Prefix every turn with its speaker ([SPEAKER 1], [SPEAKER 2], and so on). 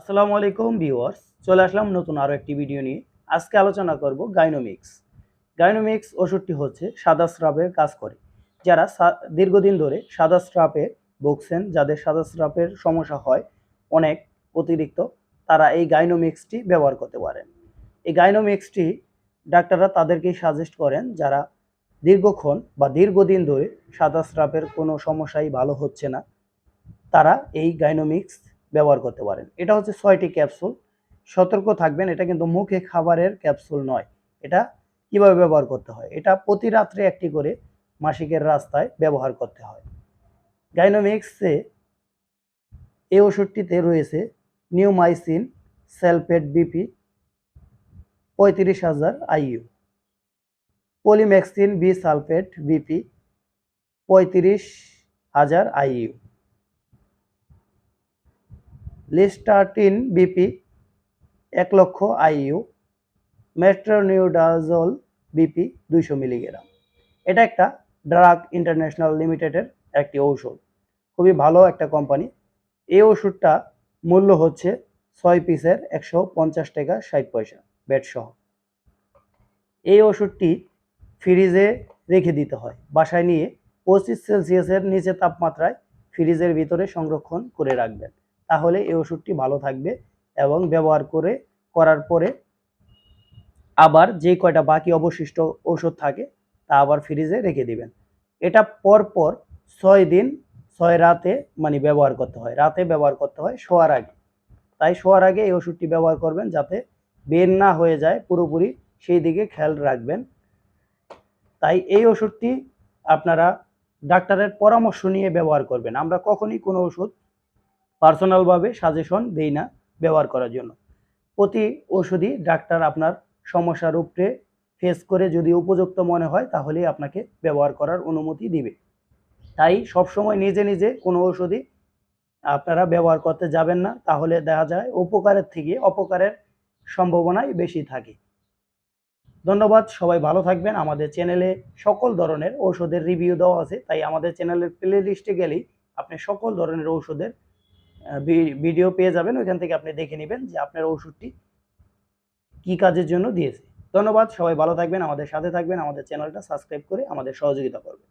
[SPEAKER 1] আসসালামু আলাইকুম ভিউয়ার্স, চলে আসলাম নতুন আরো একটি ভিডিও নিয়ে। আজকে আলোচনা করব গাইনোমিক্স। গাইনোমিক্স ওষুধটি হচ্ছে সাদা স্রাবের কাজ করে। যারা দীর্ঘদিন ধরে সাদা স্রাবে ভুগছেন, যাদের সাদা স্রাবের সমস্যা হয় অনেক অতিরিক্ত, তারা এই গাইনোমিক্সটি ব্যবহার করতে পারেন। এই গাইনোমিক্সটি ডাক্তাররা তাদেরকেই সাজেস্ট করেন যারা দীর্ঘক্ষণ বা দীর্ঘদিন ধরে সাদা স্রাবের কোনো সমস্যাই ভালো হচ্ছে না, তারা এই গাইনোমিক্স ব্যবহার করতে পারেন। এটা হচ্ছে 6টি ক্যাপসুল। সতর্ক থাকবেন, এটা কিন্তু মুখে খাবারের ক্যাপসুল নয়। এটা কিভাবে ব্যবহার করতে হয়, এটা প্রতি রাত্রে একটি করে মাসিকের রাস্তায় ব্যবহার করতে হয়। গাইনোমিক্সে এই ওষুধটিতে রয়েছে neomycin sulphate BP 35,000 IU, polymyxin B-Sulphate BP 35,000 IU, nystatin BP 1,00,000 IU, metronidazole BP 200 milligram. এটা একটা ড্রাগ ইন্টারন্যাশনাল লিমিটেডের একটি ঔষধ, খুবই ভালো একটা কোম্পানি। এই ওষুধটা মূল্য হচ্ছে 6 পিসের 150 টাকা 60 পয়সা ব্যাট সহ। এই ওষুধটি ফ্রিজে রেখে দিতে হয়, বাসায় নিয়ে 25 সেলসিয়াসের নিচে তাপমাত্রায় ফ্রিজের ভিতরে সংরক্ষণ করে রাখবেন, তাহলে এই ওষুধটি ভালো থাকবে। এবং ব্যবহার করার পরে আবার যে কয়টা বাকি অবশিষ্ট ওষুধ থাকে তা আবার ফ্রিজে রেখে দিবেন। এটা পরপর 6 দিন 6 রাতে ব্যবহার করতে হয়। রাতে ব্যবহার করতে হয় শোয়ার আগে। তাই শোয়ার আগে এই ওষুধটি ব্যবহার করবেন যাতে বের না হয়ে যায় পুরোপুরি, সেই দিকে খেয়াল রাখবেন। তাই এই ওষুধটি আপনারা ডাক্তারের পরামর্শ নিয়ে ব্যবহার করবেন। আমরা কখনই কোনো ওষুধ পার্সোনালভাবে সাজেশন দেই না ব্যবহার করার জন্য। প্রতি ওষুধই ডাক্তার আপনার সমস্যার উপরে ফেস করে যদি উপযুক্ত মনে হয় তাহলেই আপনাকে ব্যবহার করার অনুমতি দিবে। তাই সবসময় নিজে নিজে কোনো ওষুধই আপনারা ব্যবহার করতে যাবেন না, তাহলে দেখা যায় উপকারের থেকে অপকারের সম্ভাবনাই বেশি থাকে। ধন্যবাদ, সবাই ভালো থাকবেন। আমাদের চ্যানেলে সকল ধরনের ঔষধের রিভিউ দেওয়া আছে, তাই আমাদের চ্যানেলের প্লে লিস্টে গেলেই আপনি সকল ধরনের ঔষধের ভিডিও পেয়ে যাবেন। ওইখান থেকে আপনি দেখে নেবেন যে আপনার ওষুধটি কি কাজের জন্য দিয়েছে। ধন্যবাদ, সবাই ভালো থাকবেন, আমাদের সাথে থাকবেন, আমাদের চ্যানেলটা সাবস্ক্রাইব করে আমাদের সহযোগিতা করবেন।